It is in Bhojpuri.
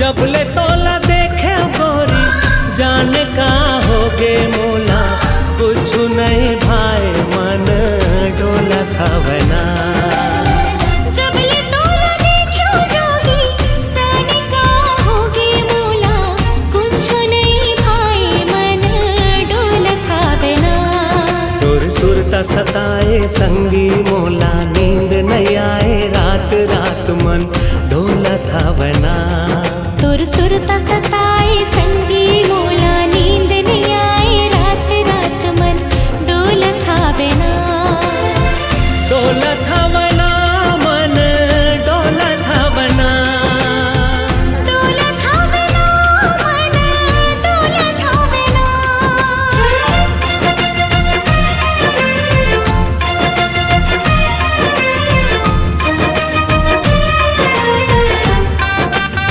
जबले तोला देखे गोरी जाने का होगे मोला, कुछ नहीं भाई मन डोला था बना। जबले तोला देखे जोही जाने का होगे मोला, कुछ नहीं भाई मन डोला था बना। तोर सुरता सताए संगी मोला, नींद नहीं आए रात रात मन डोला था बना। तोर सुरता सताए संगी मोला,